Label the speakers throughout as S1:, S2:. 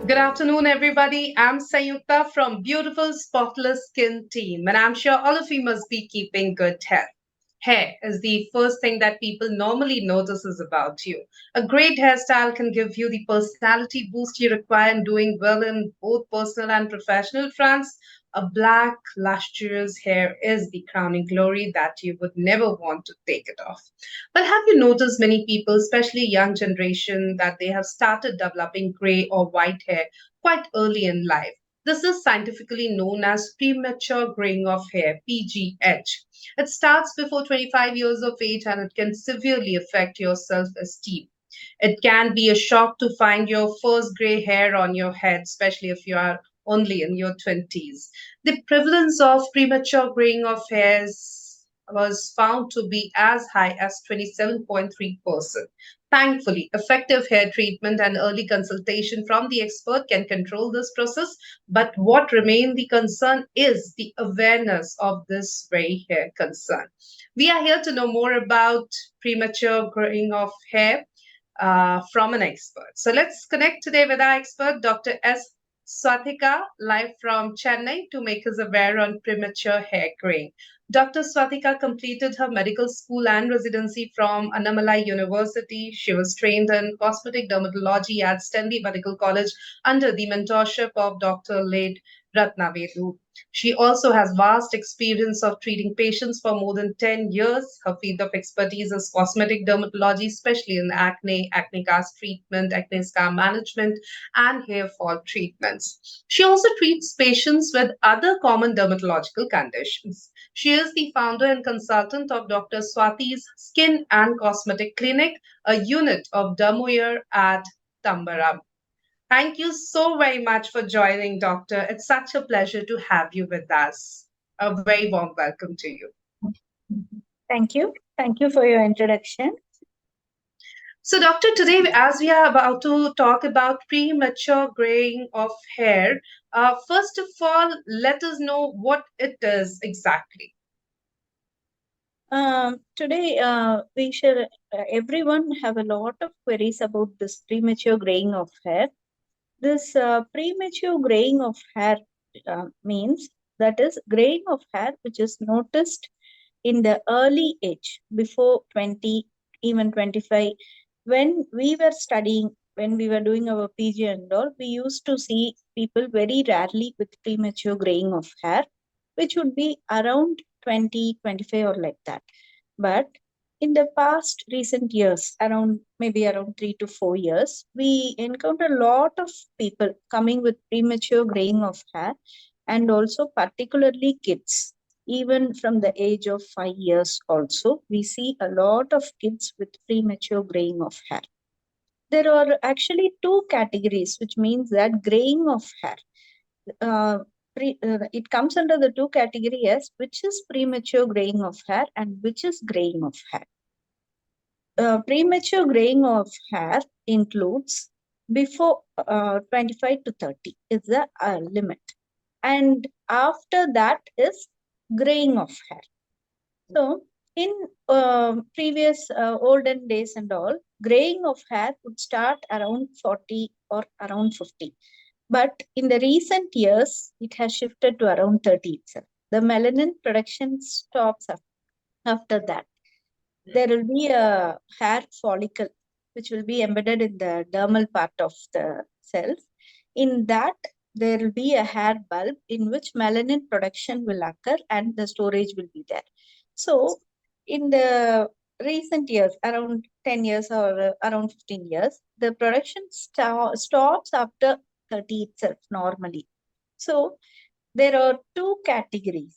S1: Good afternoon, everybody. I'm Sayukta from Beautiful Spotless Skin Team, and I'm sure all of you must be keeping good health. Hair is the first thing that people normally notices about you. A great hairstyle can give you the personality boost you require in doing well in both personal and professional fronts. A black, lustrous hair is the crowning glory that you would never want to take it off. But have you noticed many people, especially young generation, that they have started developing gray or white hair quite early in life? This is scientifically known as premature graying of hair, PGH. It starts before 25 years of age and it can severely affect your self esteem. It can be a shock to find your first gray hair on your head, especially if you are only in your 20s. The prevalence of premature graying of hairs was found to be as high as 27.3%. Thankfully, effective hair treatment and early consultation from the expert can control this process, but what remains the concern is the awareness of this very hair concern. We are here to know more about premature graying of hair from an expert. So let's connect today with our expert, Dr. S. Swathika, live from Chennai, to make us aware on premature hair graying. Dr. Swathika completed her medical school and residency from Annamalai University. She was trained in cosmetic dermatology at Stanley Medical College under the mentorship of Dr. Late Ratnavelu. She also has vast experience of treating patients for more than 10 years. Her field of expertise is cosmetic dermatology, especially in acne, acne cast treatment, acne scar management, and hair fall treatments. She also treats patients with other common dermatological conditions. She is the founder and consultant of Dr. Swathi's Skin and Cosmetic Clinic, a unit of DermoEar at Tambaram. Thank you so very much for joining, Doctor. It's such a pleasure to have you with us. A very warm welcome to you.
S2: Thank you. Thank you for your introduction.
S1: So, Doctor, today, as we are about to talk about premature graying of hair, first of all, let us know what it is exactly.
S2: Today, we shall everyone have a lot of queries about this premature graying of hair. This premature graying of hair means that is graying of hair which is noticed in the early age, before 20, even 25. When we were studying, when we were doing our PG and all, we used to see people very rarely with premature graying of hair, which would be around 20, 25 or like that. But in the past recent years, maybe around 3 to 4 years, we encounter a lot of people coming with premature graying of hair, and also particularly kids. Even from the age of 5 years, also, we see a lot of kids with premature graying of hair. There are actually two categories, which means that graying of hair. It comes under the two categories, which is premature graying of hair and which is graying of hair. Premature graying of hair includes before 25 to 30 is the limit, and after that is graying of hair. So in previous olden days and all, graying of hair would start around 40 or around 50. But in the recent years, it has shifted to around 30 itself. The melanin production stops after that. There will be a hair follicle which will be embedded in the dermal part of the cells. In that, there will be a hair bulb in which melanin production will occur and the storage will be there. So, in the recent years, around 10 years or around 15 years, the production stops after 30 itself normally. So, there are two categories.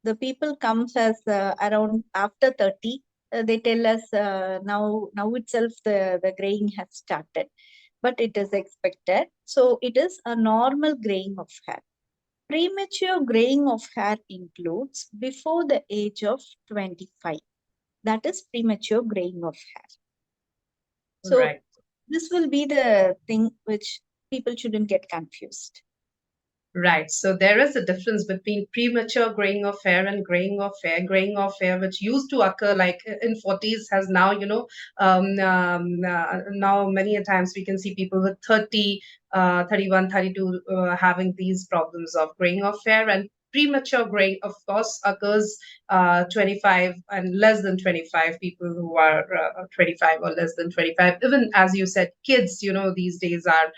S2: The people comes as around after 30. They tell us now itself the graying has started, but it is expected. So it is a normal graying of hair. Premature graying of hair includes before the age of 25. That is premature graying of hair. So
S1: Right.
S2: this will be the thing which people shouldn't get confused.
S1: Right. So there is a difference between premature graying of hair and graying of hair. Graying of hair, which used to occur like in 40s, has now, now many a times we can see people with 30, 31, 32 having these problems of graying of hair. And premature graying, of course, occurs 25 and less than 25, people who are 25 or less than 25. Even as you said, kids, these days are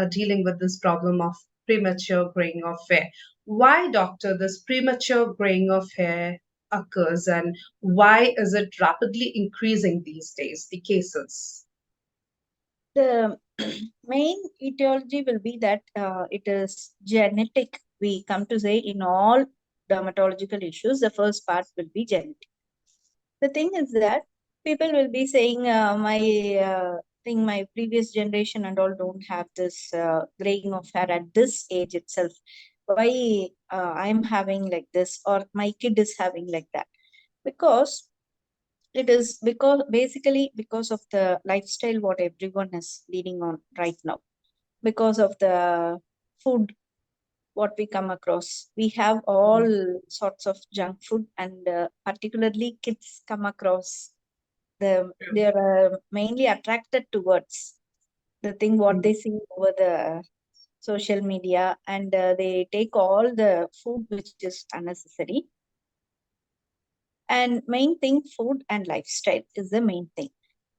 S1: dealing with this problem of premature graying of hair. Why, doctor, this premature graying of hair occurs, and why is it rapidly increasing these days, the cases?
S2: The main etiology will be that it is genetic. We come to say in all dermatological issues, the first part will be genetic. The thing is that people will be saying, my previous generation and all don't have this graying of hair at this age itself. Why I'm having like this, or my kid is having like that? Because it is because basically because of the lifestyle what everyone is leading on right now, because of the food what we come across. We have all sorts of junk food, and particularly kids come across they are mainly attracted towards the thing what they see over the social media, and they take all the food which is unnecessary. And main thing, food and lifestyle is the main thing.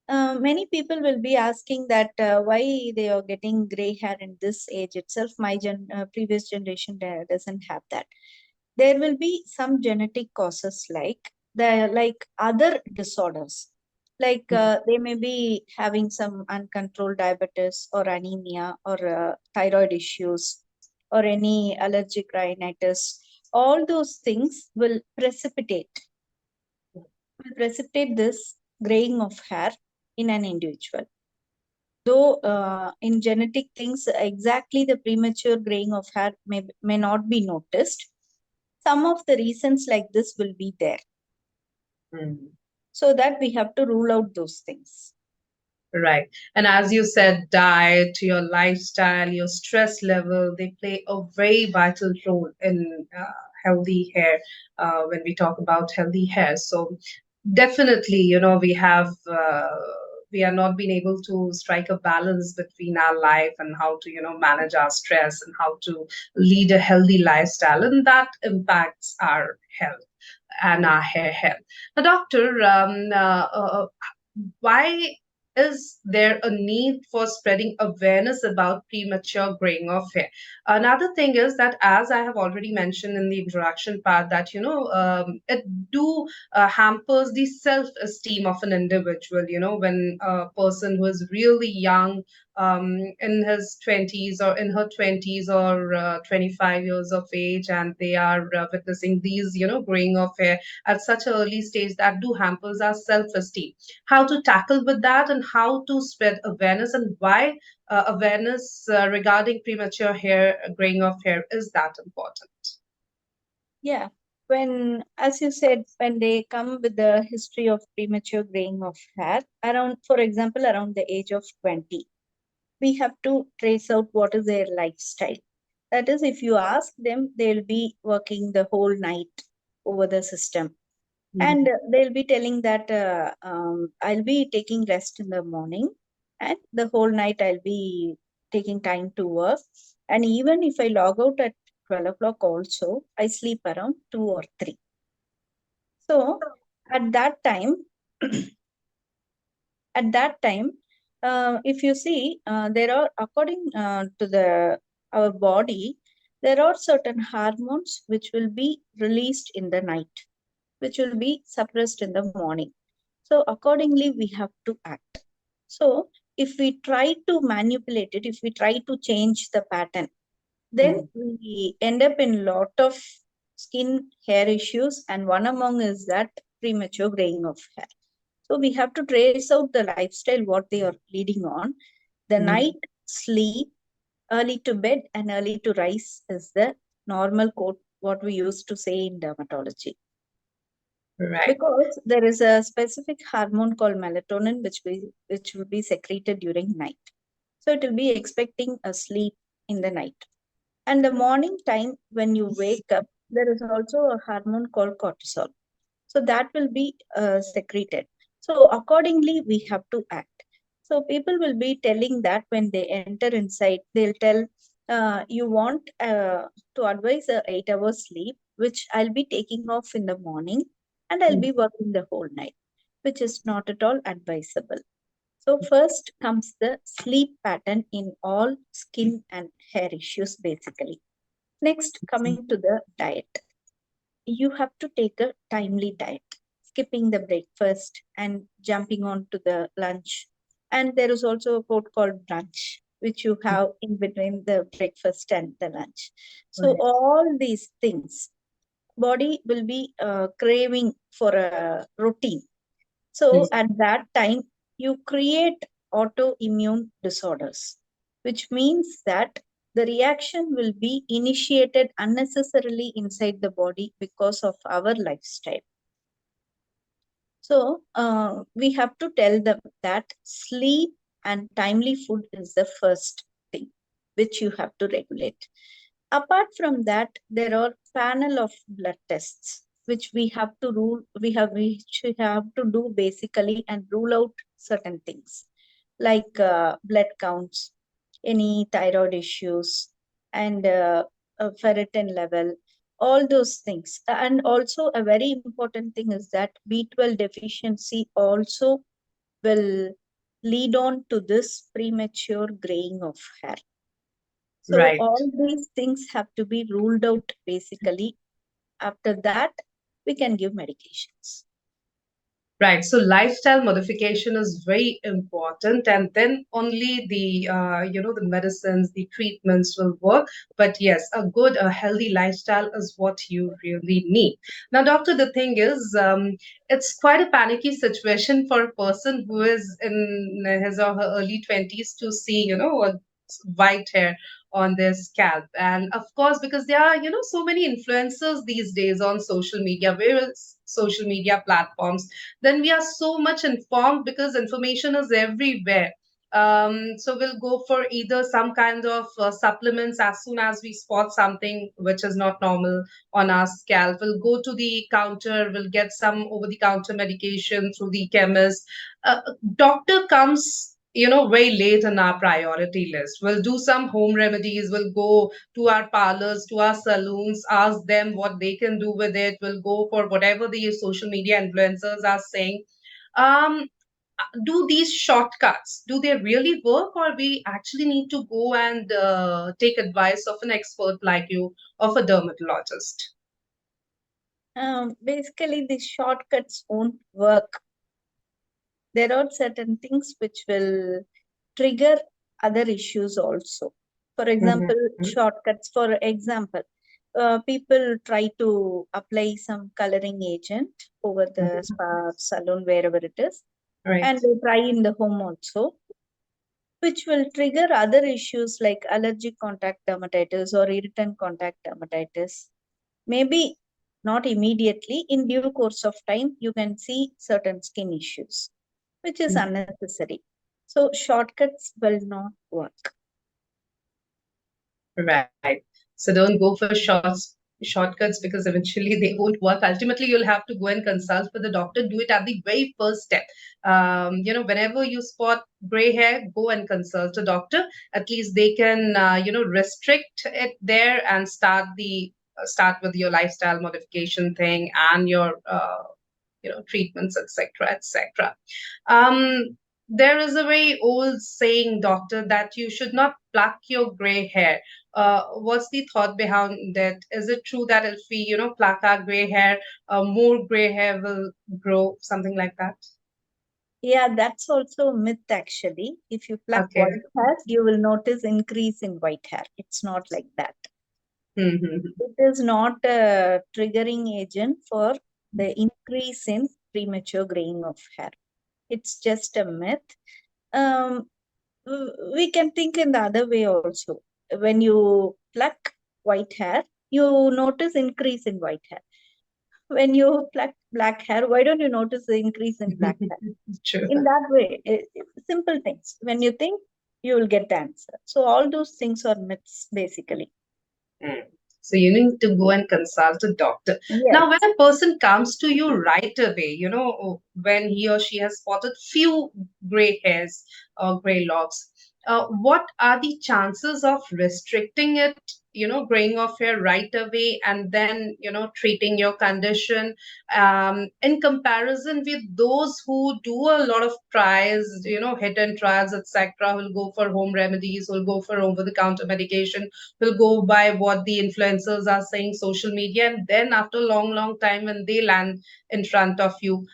S2: Many people will be asking that why they are getting gray hair in this age itself. My previous generation doesn't have that. There will be some genetic causes like other disorders, like they may be having some uncontrolled diabetes or anemia or thyroid issues or any allergic rhinitis. All those things will precipitate this graying of hair in an individual. Though in genetic things, exactly the premature graying of hair may not be noticed, some of the reasons like this will be there.
S1: Mm.
S2: So that we have to rule out those things.
S1: Right. And as you said, diet, your lifestyle, your stress level, they play a very vital role in healthy hair when we talk about healthy hair. So definitely, we are not being able to strike a balance between our life and how to, manage our stress and how to lead a healthy lifestyle. And that impacts our health and our hair health. Now, doctor, why is there a need for spreading awareness about premature graying of hair? Another thing is that, as I have already mentioned in the introduction part, that it do hampers the self-esteem of an individual. When a person who is really young, in his 20s or in her 20s or 25 years of age, and they are witnessing these, graying of hair at such an early stage, that do hampers our self-esteem. How to tackle with that, and how to spread awareness, and why awareness regarding premature hair graying of hair is that important?
S2: Yeah. When, as you said, when they come with the history of premature graying of hair, around, for example, around the age of 20, we have to trace out what is their lifestyle. That is, if you ask them, they'll be working the whole night over the system. And they'll be telling that I'll be taking rest in the morning, and the whole night I'll be taking time to work. And even if I log out at 12 o'clock, also, I sleep around 2 or 3. So at that time, at that time, if you see, there are, according to the our body, there are certain hormones which will be released in the night, which will be suppressed in the morning. So accordingly, we have to act. So if we try to manipulate it, if we try to change the pattern, then we end up in lot of skin hair issues, and one among is that premature graying of hair. So we have to trace out the lifestyle what they are leading on. The night sleep, early to bed and early to rise is the normal quote what we used to say in dermatology.
S1: Right.
S2: Because there is a specific hormone called melatonin which will be secreted during night. So it will be expecting a sleep in the night. And the morning time when you wake up, there is also a hormone called cortisol. So that will be secreted. So accordingly, we have to act. So people will be telling that when they enter inside, they'll tell, you want to advise a 8 hours sleep, which I'll be taking off in the morning and I'll be working the whole night, which is not at all advisable. So first comes the sleep pattern in all skin and hair issues basically. Next, coming to the diet, you have to take a timely diet, skipping the breakfast and jumping on to the lunch. And there is also a food called brunch, which you have in between the breakfast and the lunch. So
S1: Right.
S2: all these things, body will be craving for a routine. So at that time, you create autoimmune disorders, which means that the reaction will be initiated unnecessarily inside the body because of our lifestyle. So we have to tell them that sleep and timely food is the first thing which you have to regulate. Apart from that, there are panel of blood tests which we have to do basically and rule out certain things like blood counts, any thyroid issues, and ferritin level, all those things. And also a very important thing is that B12 deficiency also will lead on to this premature graying of hair. So
S1: Right.
S2: all these things have to be ruled out basically. After that, we can give medications.
S1: Right. So lifestyle modification is very important, and then only the the medicines, the treatments will work. But yes, a healthy lifestyle is what you really need. Now, doctor, the thing is, it's quite a panicky situation for a person who is in his or her early 20s to see, a white hair on their scalp. And of course, because there are, so many influencers these days on social media, various social media platforms, then we are so much informed because information is everywhere. So we'll go for either some kind of supplements as soon as we spot something which is not normal on our scalp. We'll go to the counter, we'll get some over the counter medication through the chemist. Doctor comes, very late in our priority list. We'll do some home remedies, we'll go to our parlors, to our saloons, ask them what they can do with it. We'll go for whatever the social media influencers are saying. Um, do these shortcuts, do they really work, or we actually need to go and take advice of an expert like you, of a dermatologist?
S2: Basically, the shortcuts won't work. There are certain things which will trigger other issues also. For example,
S1: Mhm.
S2: shortcuts. For example, people try to apply some coloring agent over the
S1: Mhm.
S2: spa, salon, wherever it is,
S1: Right.
S2: and they try in the home also, which will trigger other issues like allergic contact dermatitis or irritant contact dermatitis. Maybe not immediately, in due course of time, you can see certain skin issues, which is unnecessary. So, shortcuts will not work.
S1: Right. So don't go for shortcuts because eventually they won't work. Ultimately, you'll have to go and consult with the doctor. Do it at the very first step. Whenever you spot gray hair, go and consult a doctor. At least they can, restrict it there and start with your lifestyle modification thing and your treatments, etc., etc. Um, there is a very old saying, doctor, that you should not pluck your gray hair. What's the thought behind that? Is it true that if we, pluck our gray hair, more gray hair will grow, something like that?
S2: Yeah, that's also a myth actually. If you pluck
S1: Okay.
S2: white hair, you will notice increase in white hair. It's not like that.
S1: Mm-hmm.
S2: It is not a triggering agent for the increase in premature graying of hair. It's just a myth. Um, we can think in the other way also. When you pluck white hair, you notice increase in white hair. When you pluck black hair, why don't you notice the increase in black hair?
S1: True.
S2: In that way, simple things. When you think, you will get the answer. So all those things are myths, basically.
S1: Mm. So you need to go and consult a doctor. Now, when
S2: Yes.
S1: a person comes to you right away, when he or she has spotted few gray hairs or gray locks, what are the chances of restricting it, graying off hair right away and then, treating your condition, in comparison with those who do a lot of trials, hit and trials, etc., who'll go for home remedies, who'll go for over-the-counter medication, will go by what the influencers are saying, social media, and then after a long, long time, when they land in front of you,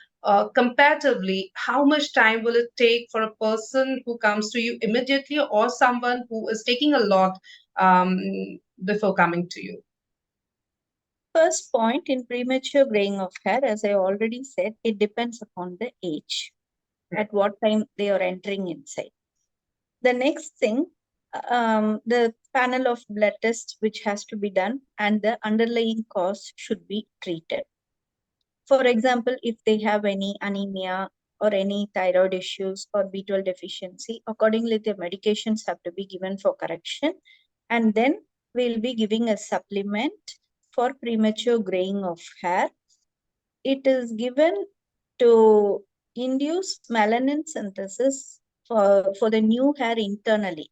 S1: comparatively, how much time will it take for a person who comes to you immediately or someone who is taking a lot um, before coming to you?
S2: First point in premature graying of hair, as I already said, it depends upon the age, at what time they are entering inside. The next thing, the panel of blood tests which has to be done and the underlying cause should be treated. For example, if they have any anemia or any thyroid issues or B12 deficiency, accordingly the medications have to be given for correction, and then we'll be giving a supplement for premature graying of hair. It is given to induce melanin synthesis for the new hair internally.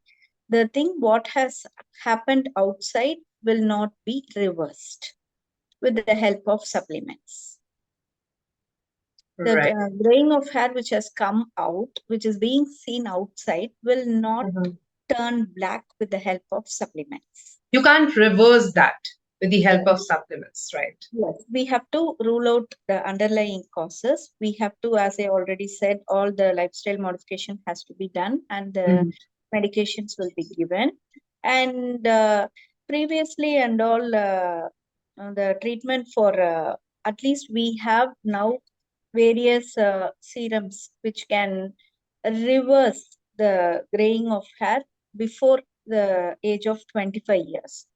S2: The thing what has happened outside will not be reversed with the help of supplements. The
S1: Right.
S2: graying of hair which has come out, which is being seen outside, will not
S1: Mhm.
S2: turn black with the help of supplements.
S1: You can't reverse that with the help
S2: Yes.
S1: of supplements, right?
S2: Yes, we have to rule out the underlying causes. We have to, as I already said, all the lifestyle modification has to be done and the
S1: Mhm.
S2: medications will be given. And previously and all the treatment for at least we have now various serums which can reverse the graying of hair before the age of 25 years.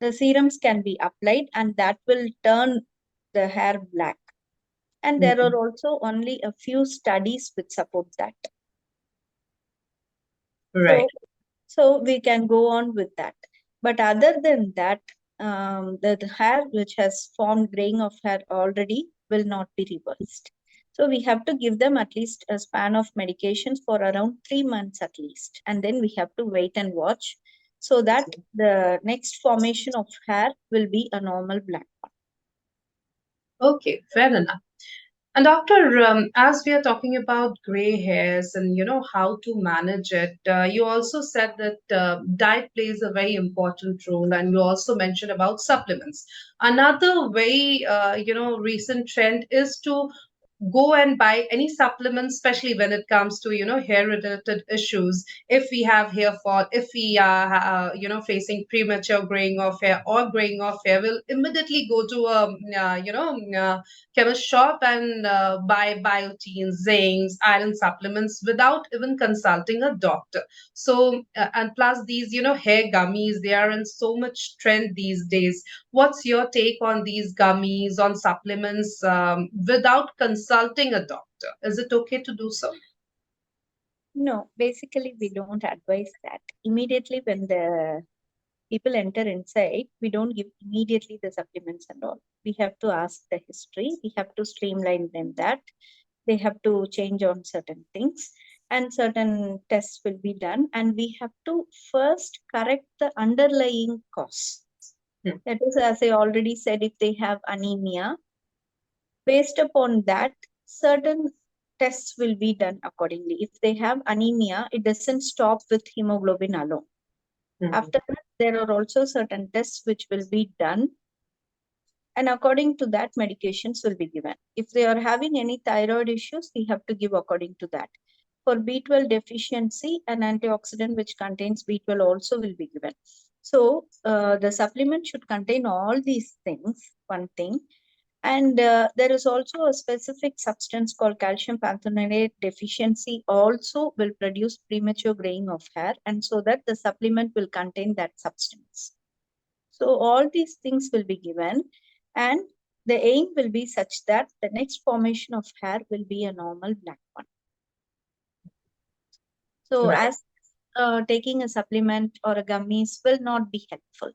S2: The serums can be applied and that will turn the hair black. And there are
S1: Mhm.
S2: also only a few studies which support that.
S1: Right.
S2: So, so we can go on with that. But other than that, the hair which has formed graying of hair already will not be reversed. So we have to give them at least a span of medications for around 3 months at least. And then we have to wait and watch so that the next formation of hair will be a normal black one.
S1: Okay, fair enough. And doctor, as we are talking about gray hairs and how to manage it, you also said that diet plays a very important role, and you also mentioned about supplements. Another very recent trend is to go and buy any supplements, especially when it comes to hair related issues. If we have hair fall, if we are facing premature graying of hair or graying of hair, we'll immediately go to a chemist shop and buy biotin, zinc, iron supplements without even consulting a doctor. So, and plus these, hair gummies, they are in so much trend these days. What's your take on these gummies, on supplements, without consulting a doctor? Is it okay to do so?
S2: No, basically we don't advise that. Immediately when the people enter inside, we don't give immediately the supplements and all. We have to ask the history. We have to streamline them that they have to change on certain things and certain tests will be done. And we have to first correct the underlying cause.
S1: Hmm.
S2: That is, as I already said, if they have anemia, based upon that, certain tests will be done accordingly. If they have anemia, it doesn't stop with hemoglobin alone.
S1: Mhm.
S2: After that, there are also certain tests which will be done, and according to that, medications will be given. If they are having any thyroid issues, we have to give according to that. For B12 deficiency, an antioxidant which contains B12 also will be given. So, the supplement should contain all these things, one thing. And there is also a specific substance called calcium panthenate deficiency also will produce premature graying of hair, and so that the supplement will contain that substance. So all these things will be given, and the aim will be such that the next formation of hair will be a normal black one. So
S1: Right.
S2: taking a supplement or a gummies will not be helpful.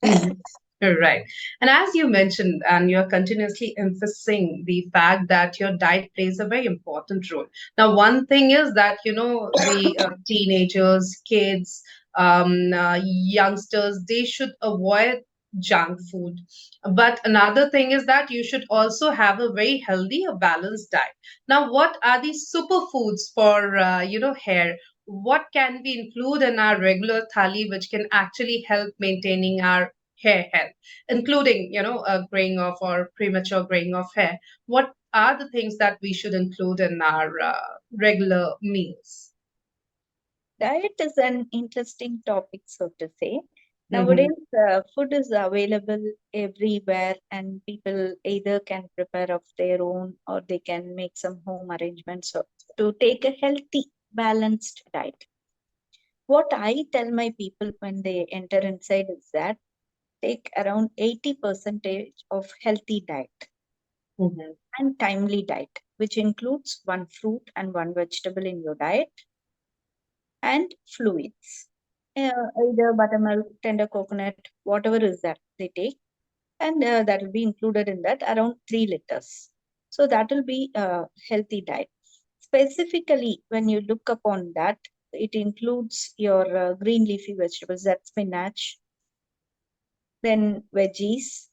S1: Mhm. Right. And as you mentioned, and you're continuously emphasizing the fact that your diet plays a very important role. Now, one thing is that, the teenagers, kids, youngsters, they should avoid junk food. But another thing is that you should also have a very healthy, a balanced diet. Now, what are the superfoods for, hair? What can we include in our regular thali which can actually help maintaining our hair health, including, a graying of or premature graying of hair? What are the things that we should include in our regular meals?
S2: Diet is an interesting topic, so to say.
S1: Mm-hmm.
S2: Nowadays, food is available everywhere, and people either can prepare of their own or they can make some home arrangements to take a healthy, balanced diet. What I tell my people when they enter inside is that take around 80% of healthy diet
S1: Mm-hmm.
S2: and timely diet, which includes one fruit and one vegetable in your diet and fluids. Either buttermilk, tender coconut, whatever is that they take, and that will be included in that around 3 liters. So that will be a healthy diet. Specifically, when you look upon that, it includes your green leafy vegetables, that spinach, then veggies,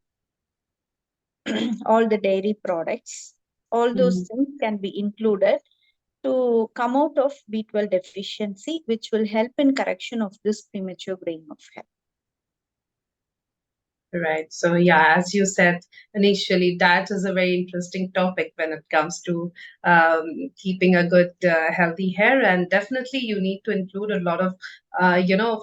S2: all the dairy products, all those
S1: Mm-hmm.
S2: things can be included to come out of B12 deficiency, which will help in correction of this premature graying of hair.
S1: Right. So, yeah, as you said initially, diet is a very interesting topic when it comes to keeping a good, healthy hair. And definitely, you need to include a lot of,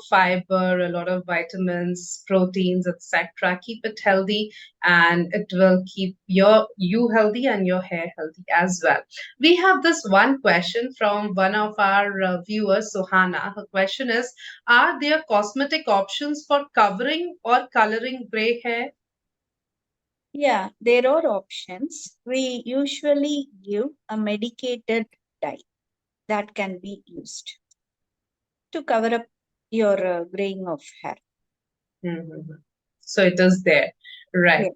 S1: fiber, a lot of vitamins, proteins, etc. Keep it healthy, and it will keep you healthy and your hair healthy as well. We have this one question from one of our viewers, Sohana. Her question is, are there cosmetic options for covering or coloring gray hair?
S2: Yeah, there are options. We usually give a medicated dye that can be used to cover up your graying of hair.
S1: Mhm. So it is there. Right.
S2: Yeah.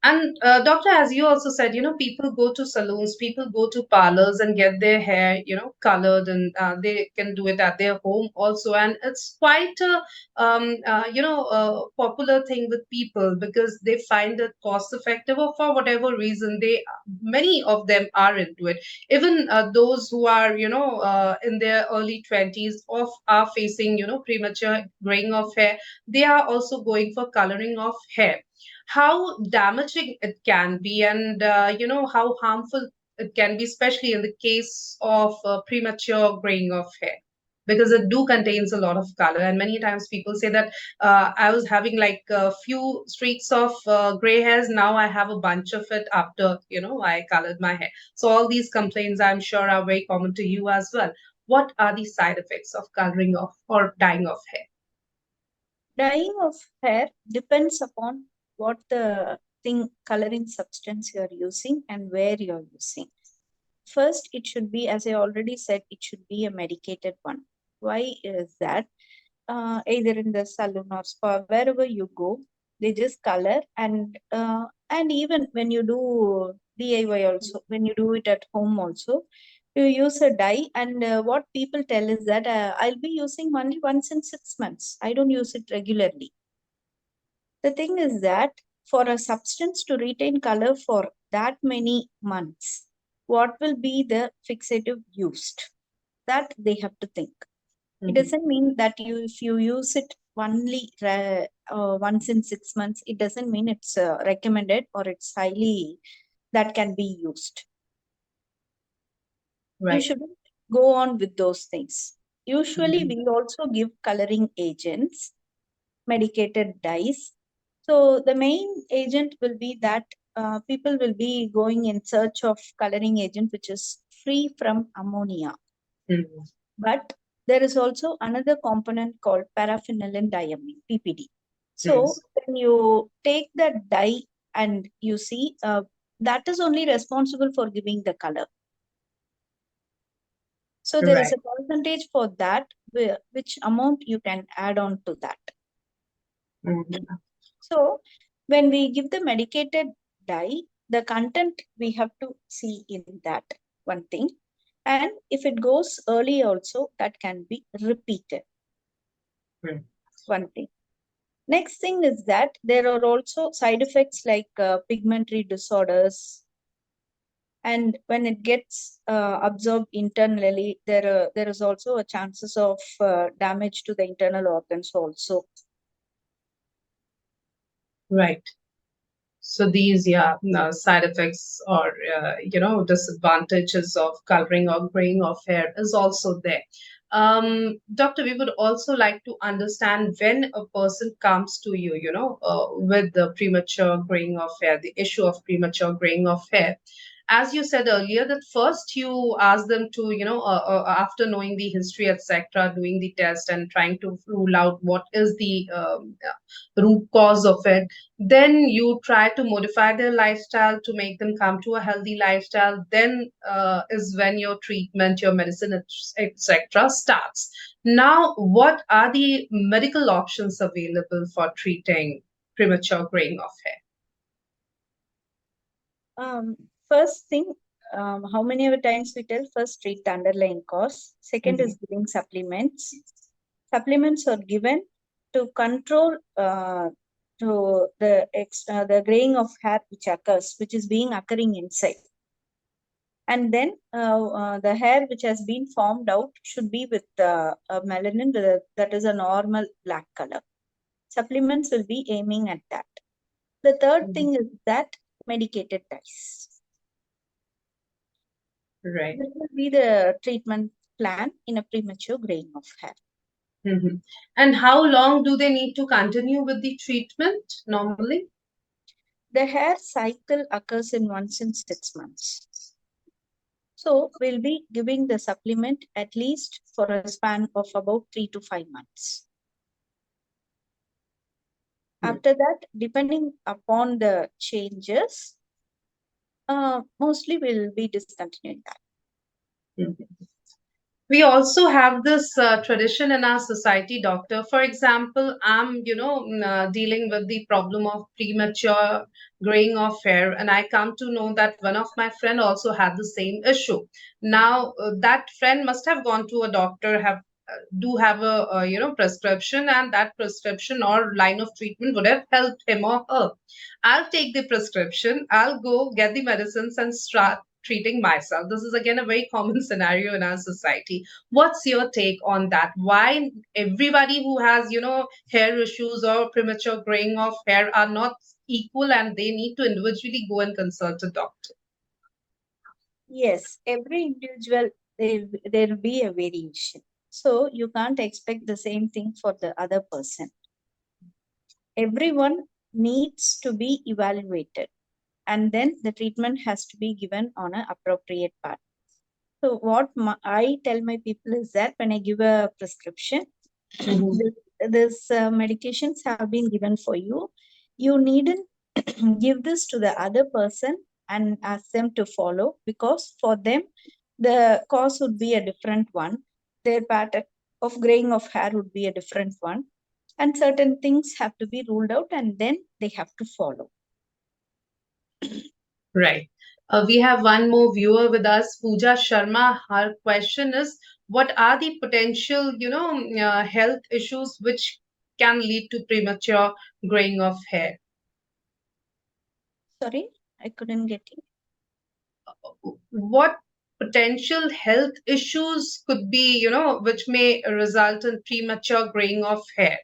S1: And doctor, as you also said, people go to salons, people go to parlors and get their hair, colored, and they can do it at their home also. And it's quite a, popular thing with people because they find it cost effective, or for whatever reason, many of them are into it. Even those who are, in their early 20s of are facing, premature graying of hair, they are also going for coloring of hair. How damaging it can be, and how harmful it can be, especially in the case of premature graying of hair, because it do contains a lot of color. And many times people say that I was having like a few streaks of gray hairs, now I have a bunch of it after I colored my hair. So all these complaints, I'm sure, are very common to you as well. What are the side effects of coloring of or dyeing of hair?
S2: Dyeing of hair depends upon what the thing coloring substance you are using and where you are using. First, it should be, as I already said, it should be a medicated one. Why is that? Either in the salon or spa, wherever you go, they just color, and even when you do DIY also, when you do it at home also, you use a dye. And what people tell is that I'll be using only once in 6 months. I don't use it regularly. The thing is that for a substance to retain color for that many months, what will be the fixative used? That they have to think. It
S1: Mhm.
S2: doesn't mean that if you use it only once in 6 months, it doesn't mean it's recommended or it's highly that can be used. You
S1: Right.
S2: shouldn't go on with those things. Usually,
S1: Mhm.
S2: we also give coloring agents, medicated dyes. So the main agent will be that people will be going in search of coloring agent which is free from ammonia.
S1: Mhm.
S2: But there is also another component called paraphenylene diamine, PPD. So
S1: Mhm.
S2: when you take that dye and you see that is only responsible for giving the color. So there is
S1: Right.
S2: a percentage for that, which amount you can add on to that.
S1: Mhm.
S2: So when we give the medicated dye, the content we have to see in that one thing. And if it goes early also, that can be repeated.
S1: Right.
S2: One thing. Next thing is that there are also side effects like pigmentary disorders, and when it gets absorbed internally, there is also a chances of damage to the internal organs also.
S1: Right. So these, yeah, side effects or disadvantages of coloring or graying of hair is also there. Doctor, we would also like to understand when a person comes to you, with the premature graying of hair, the issue of premature graying of hair. As you said earlier, that first you ask them to, after knowing the history, etc., doing the test and trying to rule out what is the root cause of it, then you try to modify their lifestyle to make them come to a healthy lifestyle. Then is when your treatment, your medicine, etc., starts. Now, what are the medical options available for treating premature graying of hair?
S2: First thing, how many other times we tell, first treat the underlying cause. Second is
S1: Mhm.
S2: giving supplements. Supplements are given to control the graying of hair which occurs, which is being occurring inside. And then the hair which has been formed out should be with a melanin that is a normal black color. Supplements will be aiming at that. The third thing is that medicated dyes.
S1: Right.
S2: This will be the treatment plan in a premature graying of hair.
S1: Mhm. And how long do they need to continue with the treatment normally?
S2: The hair cycle occurs in once in 6 months. So we'll be giving the supplement at least for a span of about 3 to 5 months. After that, depending upon the changes, mostly we'll be discontinuing that.
S1: Mhm. We also have this tradition in our society, doctor. For example, I'm dealing with the problem of premature graying of hair, and I come to know that one of my friend also had the same issue. Now that friend must have gone to a doctor, have do have a prescription, and that prescription or line of treatment would have helped him or her. I'll take the prescription, I'll go get the medicines and start treating myself. This is again a very common scenario in our society. What's your take on that? Why everybody who has, hair issues or premature graying of hair are not equal and they need to individually go and consult a doctor?
S2: Yes, every individual, there will be a variation. So you can't expect the same thing for the other person. Everyone needs to be evaluated, and then the treatment has to be given on an appropriate part. So what I tell my people is that when I give a prescription,
S1: Mhm.
S2: this medications have been given for you. You needn't give this to the other person and ask them to follow, because for them the cause would be a different one. Their pattern of graying of hair would be a different one, and certain things have to be ruled out and then they have to follow.
S1: Right. We have one more viewer with us, Pooja Sharma. Her question is, what are the potential, health issues which can lead to premature graying of hair?
S2: Sorry, I couldn't get it.
S1: What potential health issues could be, which may result in premature graying of hair?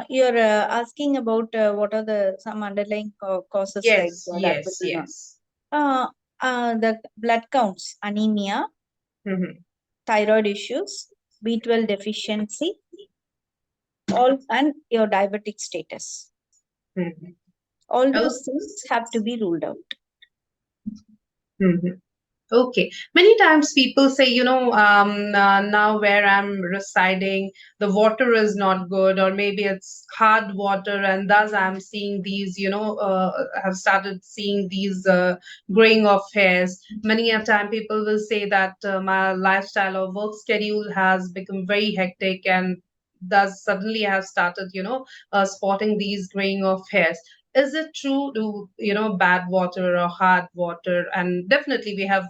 S2: You're asking about what are the some underlying causes like
S1: Yes,
S2: that will
S1: yes,
S2: be known.
S1: yes.
S2: Uh, the blood counts, anemia,
S1: Mhm.
S2: thyroid issues, B12 deficiency, all, and your diabetic status.
S1: Mhm.
S2: All
S1: Oh,
S2: those things have to be ruled out.
S1: mhm. Okay. Many times people say, now where I'm residing, the water is not good, or maybe it's hard water, and thus I'm seeing these, have started seeing these growing of hairs. Many a time people will say that my lifestyle or work schedule has become very hectic, and thus suddenly I have started, spotting these growing of hairs. Is it true to bad water or hard water? And definitely we have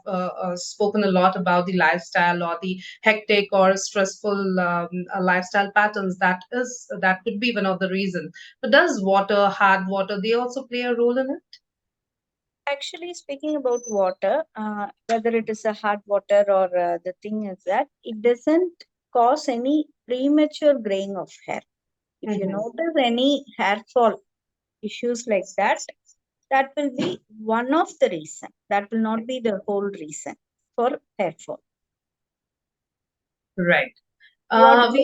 S1: spoken a lot about the lifestyle or the hectic or stressful lifestyle patterns. That could be one of the reasons. But does water, hard water, they also play a role in it?
S2: Actually, speaking about water, whether it is a hard water or the thing is that it doesn't cause any premature graying of hair. If you
S1: Hmm.
S2: notice any hair fall issues like that, that will be one of the reason. That will not be the whole reason for hair fall.
S1: Right.
S2: Water
S1: We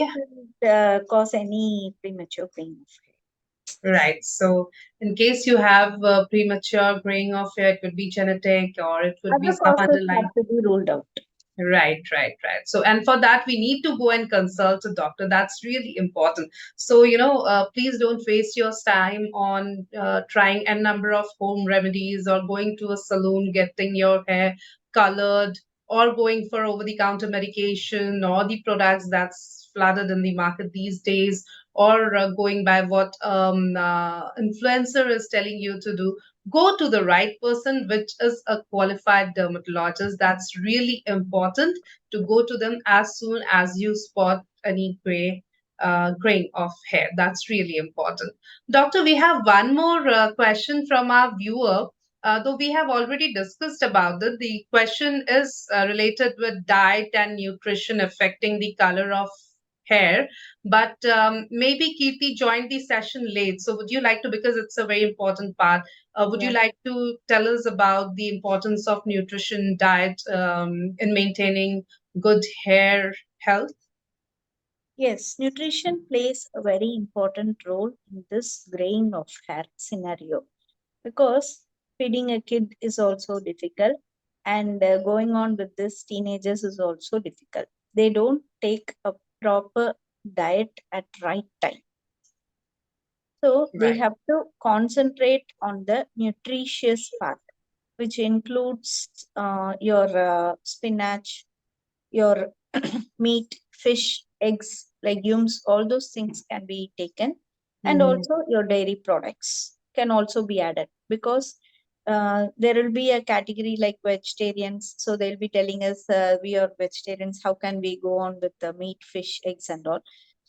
S2: doesn't cause any premature graying of hair.
S1: Right. So, in case you have premature graying of hair, it could be genetic or it could be
S2: Other
S1: some
S2: causes
S1: underlying.
S2: have to be ruled out.
S1: Right, right, right. So, and for that, we need to go and consult a doctor. That's really important. So, please don't waste your time on trying a number of home remedies or going to a salon, getting your hair colored, or going for over the counter medication or the products that's flooded in the market these days, or going by what influencer is telling you to do. Go to the right person, which is a qualified dermatologist. That's really important, to go to them as soon as you spot any graying of hair. That's really important. Doctor, we have one more question from our viewer. Though we have already discussed about it, the question is related with diet and nutrition affecting the color of hair. But maybe Kirti joined the session late. So would you like to, because it's a very important part, would you
S2: Yeah.
S1: like to tell us about the importance of nutrition, diet in maintaining good hair health?
S2: Yes, nutrition plays a very important role in this graying of hair scenario because feeding a kid is also difficult, and going on with this teenagers is also difficult. They don't take a proper diet at right time, so they
S1: Right.
S2: have to concentrate on the nutritious part, which includes your spinach, your meat, fish, eggs, legumes, all those things can be taken. And
S1: Mm-hmm.
S2: also your dairy products can also be added because there will be a category like vegetarians. So they'll be telling us we are vegetarians. How can we go on with the meat, fish, eggs, and all?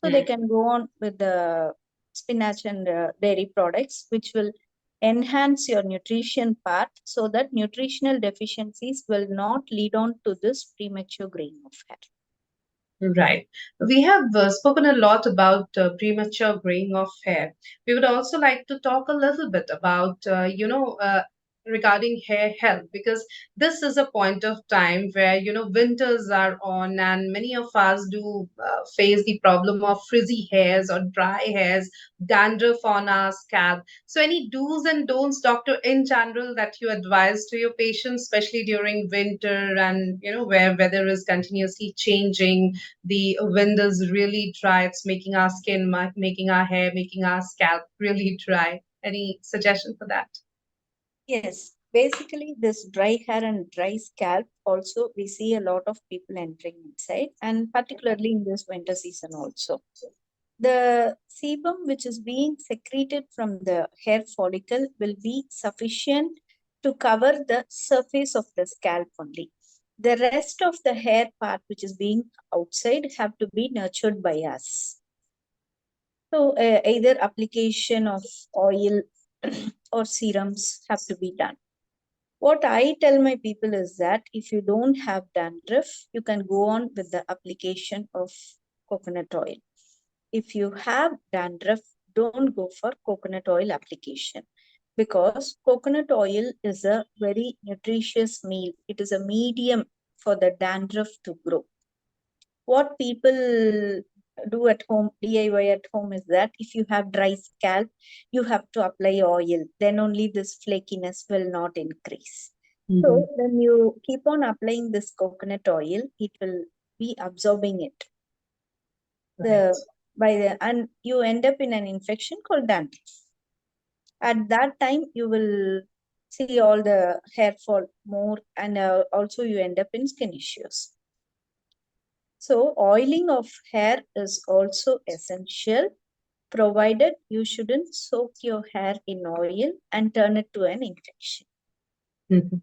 S2: So they can go on with the spinach and dairy products, which will enhance your nutrition part so that nutritional deficiencies will not lead on to this premature graying of hair.
S1: Right. We have spoken a lot about premature graying of hair. We would also like to talk a little bit about, regarding hair health, because this is a point of time where, winters are on, and many of us do face the problem of frizzy hairs or dry hairs, dandruff on our scalp. So, any do's and don'ts, doctor, in general, that you advise to your patients, especially during winter and, where weather is continuously changing, the wind is really dry. It's making our skin, making our hair, making our scalp really dry. Any suggestion for that?
S2: Yes, basically, this dry hair and dry scalp also we see a lot of people entering inside, and particularly in this winter season also. The sebum which is being secreted from the hair follicle will be sufficient to cover the surface of the scalp only. The rest of the hair part which is being outside have to be nurtured by us. So either application of oil or serums have to be done. What I tell my people is that if you don't have dandruff, you can go on with the application of coconut oil. If you have dandruff, don't go for coconut oil application because coconut oil is a very nutritious meal. It is a medium for the dandruff to grow. What people do at home, DIY at home, is that if you have dry scalp, you have to apply oil. Then only this flakiness will not increase.
S1: Hmm.
S2: So when you keep on applying this coconut oil, it will be absorbing it.
S1: Right.
S2: And you end up in an infection called dandruff. At that time, you will see all the hair fall more, and also you end up in skin issues. So oiling of hair is also essential, provided you shouldn't soak your hair in oil and turn it to an infection.
S1: Mhm.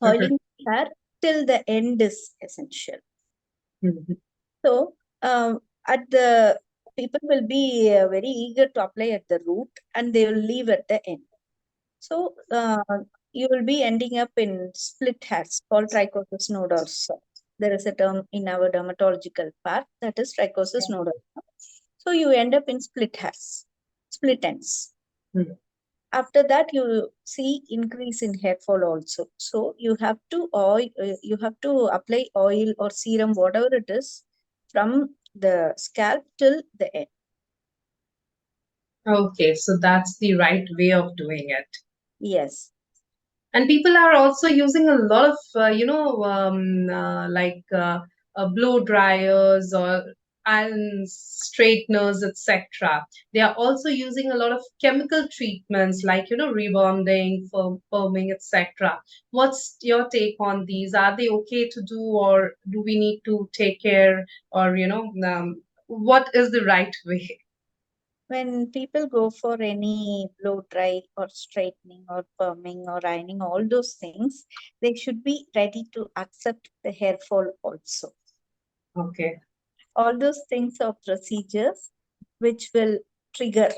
S2: Oiling hair till the end is essential.
S1: Mhm.
S2: So, at the people will be very eager to apply at the root, and they will leave at the end. So, you will be ending up in split hairs called trichosis nodosa. There is a term in our dermatological part that is trichosis nodosa. So, you end up in split hairs, split ends.
S1: Mhm.
S2: After that, you see increase in hair fall also. So, you have to apply oil or serum, whatever it is, from the scalp till the end.
S1: Okay, so that's the right way of doing it.
S2: Yes.
S1: And people are also using a lot of blow dryers or iron straighteners, etc. They are also using a lot of chemical treatments like rebonding, firming, etc. What's your take on these? Are they okay to do, or do we need to take care, or what is the right way?
S2: When people go for any blow dry or straightening or perming or ironing, all those things, they should be ready to accept the hair fall also.
S1: Okay.
S2: All those things are procedures which will trigger,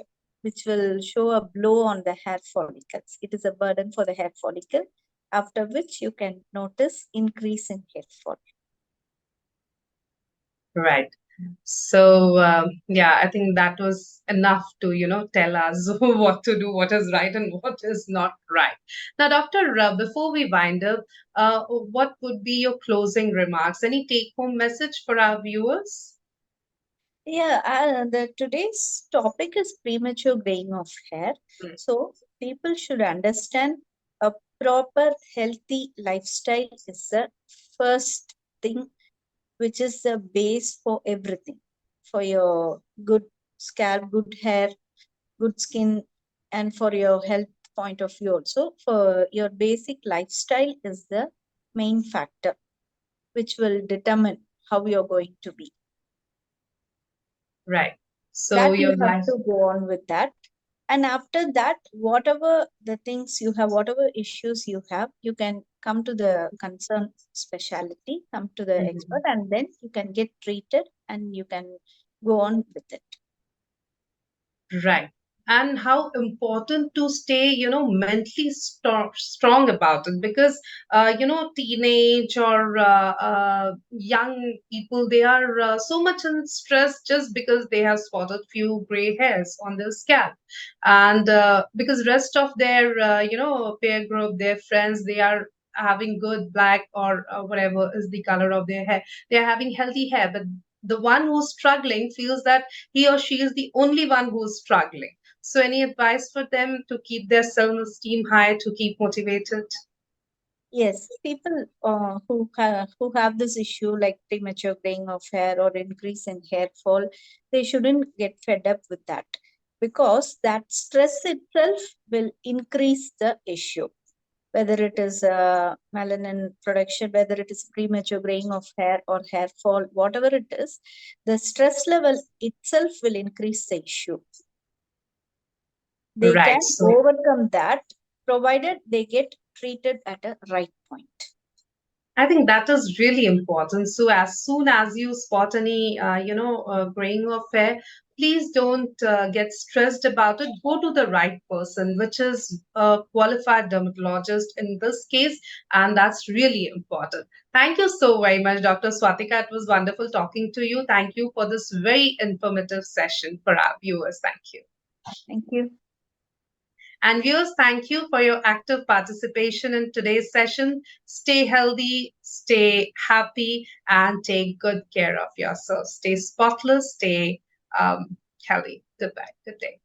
S2: which will show a blow on the hair follicles. It is a burden for the hair follicle, after which you can notice increase in hair fall.
S1: Right. So, yeah, I think that was enough to, tell us what to do, what is right, and what is not right. Now, Doctor, before we wind up, what would be your closing remarks? Any take-home message for our viewers?
S2: Yeah, the today's topic is premature graying of hair.
S1: Mm.
S2: So people should understand a proper healthy lifestyle is the first thing, which is the base for everything. For your good scalp, good hair, good skin, and for your health point of view also. For your basic lifestyle is the main factor, which will determine how you're going to be.
S1: Right.
S2: That
S1: So,
S2: you
S1: your
S2: have
S1: life.
S2: to go on with that, and after that, whatever the things you have, whatever issues you have, you can come to the concerned specialty, come to the expert,
S1: Mhm.
S2: and then you can get treated and you can go on with it.
S1: Right. And how important to stay, mentally strong about it, because, teenage or young people, they are so much in stress just because they have spotted few gray hairs on their scalp. And because rest of their, peer group, their friends, they are having good black or whatever is the color of their hair. They are having healthy hair, but the one who's struggling feels that he or she is the only one who's struggling. So, any advice for them to keep their self esteem high, to keep motivated?
S2: Yes, people who have this issue like premature graying of hair or increase in hair fall, they shouldn't get fed up with that, because that stress itself will increase the issue. Whether it is melanin production, whether it is premature graying of hair or hair fall, whatever it is, the stress level itself will increase the issue. They can
S1: Right. So,
S2: overcome that, provided they get treated at a right point.
S1: I think that is really important. So as soon as you spot any, graying of hair, please don't get stressed about it. Go to the right person, which is a qualified dermatologist in this case, and that's really important. Thank you so very much, Dr. Swathika. It was wonderful talking to you. Thank you for this very informative session for our viewers. Thank you.
S2: Thank you.
S1: And viewers, thank you for your active participation in today's session. Stay healthy, stay happy, and take good care of yourself. Stay spotless, stay healthy. Goodbye. Good day.